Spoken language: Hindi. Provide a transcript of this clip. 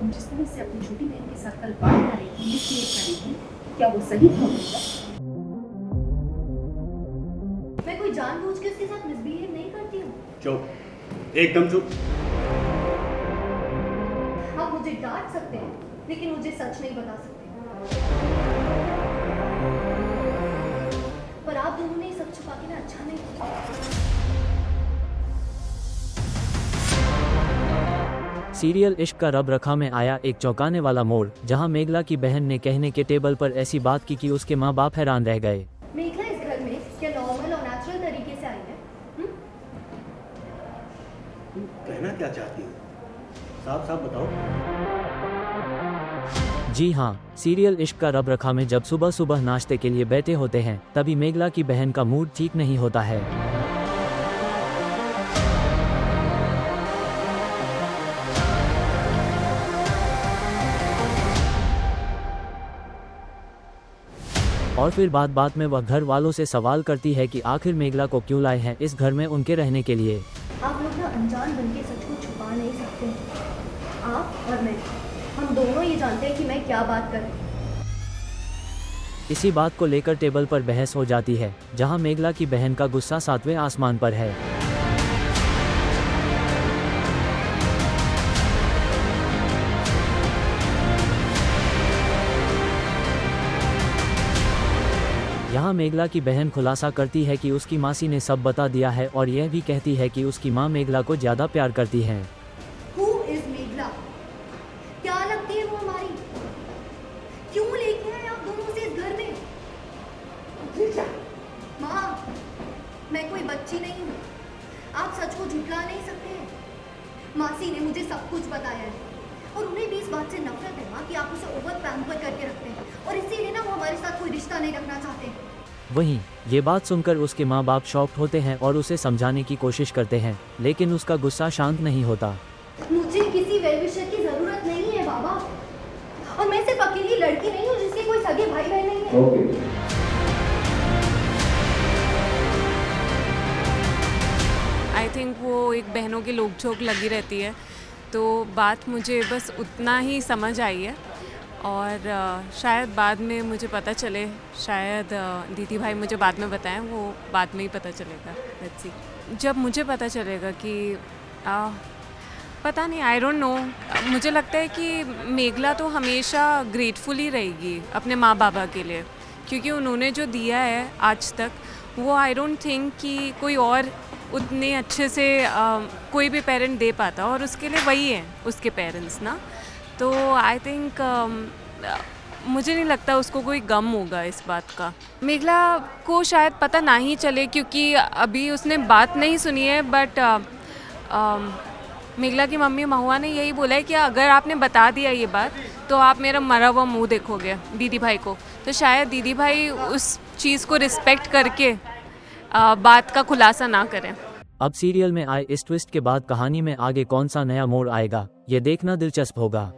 तुम जिस तरह से अपनी छोटी बहन के साथ कल बात कर रही थी, मिसबिहेव कर रही थी, क्या वो सही था? मैं कोई जानबूझ के उसके साथ मिसबिहेव नहीं करती हूँ। चुप, एकदम चुप। आप मुझे डांट सकते हैं, लेकिन मुझे सच नहीं बता सकते। पर आप दोनों ने सब छुपा के ना अच्छा नहीं किया। सीरियल इश्क का रब रखा में आया एक चौंकाने वाला मोड़, जहां मेघला की बहन ने कहने के टेबल पर ऐसी बात की कि उसके माँ बाप हैरान रह गए। मेघला इस घर में क्या नॉर्मल और नेचुरल तरीके से आई है? तुम कहना क्या चाहती हो? साफ साफ बताओ। जी हाँ, सीरियल इश्क का रब रखा में जब सुबह सुबह नाश्ते के लिए बैठे होते हैं, तभी मेघला की बहन का मूड ठीक नहीं होता है। और फिर बात बात में वह घर वालों से सवाल करती है कि आखिर मेघला को क्यों लाए हैं इस घर में उनके रहने के लिए। आप लोग ना अनजान बन के सच को छुपा नहीं सकते। आप और मैं, हम दोनों ये जानते हैं कि मैं क्या बात कर रही हूँ। इसी बात को लेकर टेबल पर बहस हो जाती है, जहां मेघला की बहन का गुस्सा 7वें आसमान पर है। यहाँ मेघला की बहन खुलासा करती है कि उसकी मासी ने सब बता दिया है और यह भी कहती है कि उसकी माँ मेघला को ज्यादा प्यार करती हैं। Who is Meghla? क्या लगती है वो हमारी? क्यों लेके आए आप दोनों से इस घर में? माँ, मैं कोई बच्ची नहीं हूँ। आप सच को झुठला नहीं सकते हैं। मासी ने मुझे सब कुछ बताया है और उन्हें भी इस बात से नफरत है माँ कि आप उसे ओवर पैम्पर करके रखते हैं और इसीलिए ना वो हमारे साथ कोई रिश्ता नहीं रखना चाहते। वहीं ये बात सुनकर उसके माँ बाप शॉक्ड होते हैं और उसे समझाने की कोशिश करते हैं, लेकिन उसका गुस्सा शांत नहीं होता। मुझे किसी वेल विशर की जरूरत नहीं है बाबा, और मैं सिर्फ अकेली लड़की नहीं हूँ जिसके कोई सगे भाई बहन नहीं है। आई थिंक वो एक बहनों की नोक-झोंक लगी रहती है, तो बात मुझे बस उतना ही समझ आई है और शायद बाद में मुझे पता चले, शायद दीदी भाई मुझे बाद में बताएं, वो बाद में ही पता चलेगा। लेट्स सी, जब मुझे पता चलेगा कि पता नहीं, आई डोंट नो। मुझे लगता है कि मेघला तो हमेशा ग्रेटफुल ही रहेगी अपने माँ बाबा के लिए, क्योंकि उन्होंने जो दिया है आज तक, वो आई डोंट थिंक कि कोई और उतने अच्छे से कोई भी पेरेंट दे पाता, और उसके लिए वही है उसके पेरेंट्स ना। तो आई थिंक मुझे नहीं लगता उसको कोई गम होगा इस बात का। मेघला को शायद पता ना ही चले क्योंकि अभी उसने बात नहीं सुनी है, बट मेघला की मम्मी महुआ ने यही बोला है कि अगर आपने बता दिया ये बात तो आप मेरा मरा हुआ मुँह देखोगे दीदी भाई को। तो शायद दीदी भाई उस चीज़ को रिस्पेक्ट करके बात का खुलासा ना करें। अब सीरियल में आए इस ट्विस्ट के बाद कहानी में आगे कौन सा नया मोड़ आएगा, ये देखना दिलचस्प होगा।